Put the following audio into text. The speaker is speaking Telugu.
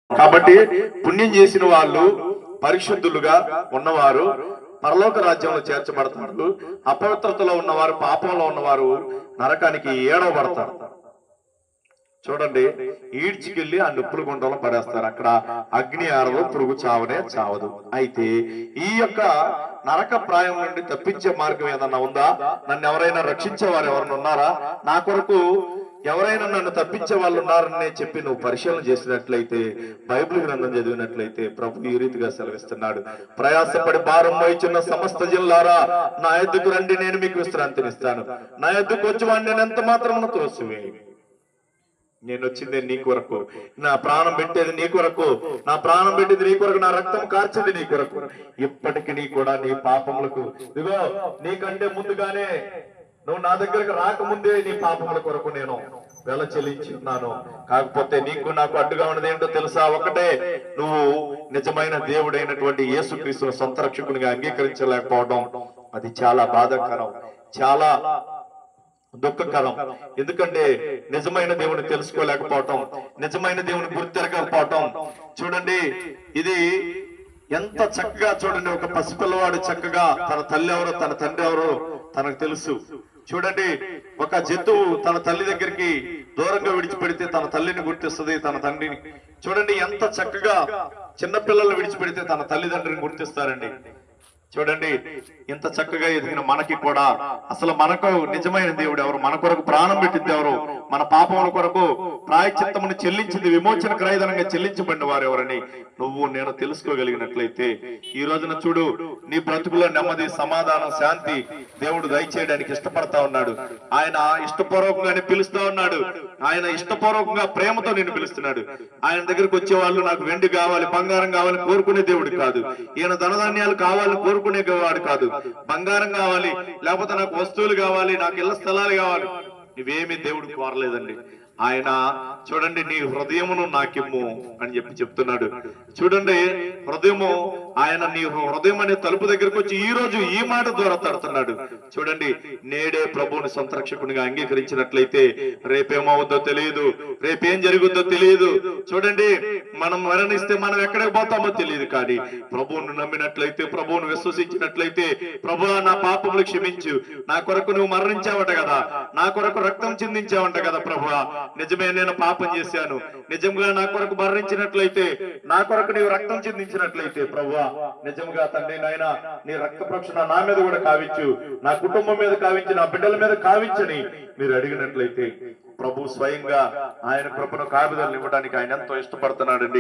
కాబట్టి పుణ్యం చేసిన వాళ్ళు పరిశుద్ధులుగా ఉన్నవారు పరలోక రాజ్యంలో చేర్చబడతారు. అపవిత్రతలో ఉన్నవారు, పాపంలో ఉన్నవారు నరకానికి ఏడవబడతారు. చూడండి, ఈడ్చికెళ్ళి ఆ నిప్పుల గుండంలో పడేస్తారు. అక్కడ అగ్ని ఆరదు, పురుగు చావనే చావదు. అయితే ఈ యొక్క నరక ప్రాయం నుండి తప్పించే మార్గం ఏదన్నా ఉందా? నన్ను ఎవరైనా రక్షించేవారు ఎవరైనా ఉన్నారా? నా కొరకు ఎవరైనా నన్ను తప్పించే వాళ్ళు ఉన్నారని చెప్పి నువ్వు పరిశీలన చేసినట్లయితే, బైబిల్ గ్రంథం చదివినట్లయితే ప్రభు ఈ రీతిగా సెలవిస్తున్నాడు. ప్రయాసపడి భారం మోయిచున్న సమస్త జిల్లారా, నా ఎద్దుకు రండి, నేను మీకు విశ్రాంతినిస్తాను. నా ఎద్దుకు వచ్చి వాడిని నేను ఎంత మాత్రం తోసివేయి. నేను వచ్చింది నీ కొరకు, నా ప్రాణం పెట్టేది నీ కొరకు, నా ప్రాణం పెట్టేది నీ కొరకు, నా రక్తం కార్చేది నీ కొరకు. ఇప్పటికి నీ కూడా నీ పాపములకు, ఇదిగో నీకంటే ముందుగానే, నువ్వు నా దగ్గరకు రాకముందే నీ పాపముల కొరకు నేను వెల చెల్లించి ఉన్నాను. కాకపోతే నీకు నాకు అడ్డుగా ఉన్నది ఏంటో తెలుసా? ఒకటే, నువ్వు నిజమైన దేవుడైనటువంటి యేసుక్రీస్తును సొంత రక్షకునిగా అంగీకరించలేకపోవడం. అది చాలా బాధాకరం, చాలా దుఃఖకరం. ఎందుకంటే నిజమైన దేవుని తెలుసుకోలేకపోవటం, నిజమైన దేవుని గుర్తెరగకపోవటం. చూడండి, ఇది ఎంత చక్కగా, చూడండి, ఒక పసిపిల్లవాడు చక్కగా తన తల్లి ఎవరో తన తండ్రి ఎవరో తనకు తెలుసు. చూడండి, ఒక జంతువు తన తల్లి దగ్గరికి దూరంగా విడిచిపెడితే తన తల్లిని గుర్తిస్తుంది, తన తండ్రిని. చూడండి, ఎంత చక్కగా చిన్నపిల్లలు విడిచిపెడితే తన తల్లిదండ్రిని గుర్తిస్తారండి. చూడండి, ఇంత చక్కగా ఎదిగిన మనకి కూడా అసలు మనకు నిజమైన దేవుడు ఎవరు? మన కొరకు ప్రాణం పెట్టింది ఎవరు? మన పాపముల కొరకు ప్రాయశ్చిత్తమును చెల్లించింది, విమోచన క్రయధనంగా చెల్లించబడిన వారు ఎవరని నువ్వు నేను తెలుసుకోగలిగినట్లయితే, ఈ రోజున చూడు, నీ బ్రతుకులో నెమ్మది, సమాధానం, శాంతి దేవుడు దయచేయడానికి ఇష్టపడతా ఉన్నాడు. ఆయన ఇష్టపూర్వకంగానే పిలుస్తా ఉన్నాడు. ఆయన ఇష్టపూర్వకంగా ప్రేమతో నేను పిలుస్తున్నాడు. ఆయన దగ్గరకు వచ్చే వాళ్ళు నాకు వెండి కావాలి, బంగారం కావాలి కోరుకునే దేవుడు కాదు. ఈయన ధనధాన్యాలు కావాలని కోరుకునే వాడు కాదు. బంగారం కావాలి, లేకపోతే నాకు వస్తువులు కావాలి, నాకు ఇళ్ల స్థలాలు కావాలి, ఇవేమీ దేవుడు కోరలేదండి. ఆయన చూడండి, నీ హృదయమును నాకిమ్ము అని చెప్తున్నాడు. చూడండి, హృదయము, ఆయన నీ హృదయం అనే తలుపు దగ్గరకు వచ్చి ఈ రోజు ఈ మాట ద్వారా తడుతున్నాడు. చూడండి, నేడే ప్రభువుని సొంత రక్షకునిగా అంగీకరించినట్లయితే రేపేమవుద్దో తెలియదు, రేపేం జరుగుద్దో తెలియదు. చూడండి, మనం మరణిస్తే మనం ఎక్కడికి పోతామో తెలియదు. కానీ ప్రభువును నమ్మినట్లయితే, ప్రభువును విశ్వసించినట్లయితే, ప్రభువా నా పాపములు క్షమించు, నా కొరకు నువ్వు మరణించావట కదా, నా కొరకు రక్తం చిందించావంట కదా ప్రభువా, నిజమే నేను పాపం చేశాను, నిజంగా నా కొరకు మరణించినట్లయితే, నా కొరకు నీవు రక్తం చిందించినట్లయితే ప్రభువా, నిజంగా తండ్రి నాయన నీ రక్త ప్రోక్షణ నా మీద కూడా కావించు, నా కుటుంబం మీద కావించి, నా బిడ్డల మీద కావించని మీరు అడిగినట్లయితే ప్రభు స్వయంగా ఆయన కృపను కాపుదలను ఇవ్వడానికి ఆయన ఎంతో ఇష్టపడుతున్నాడండి.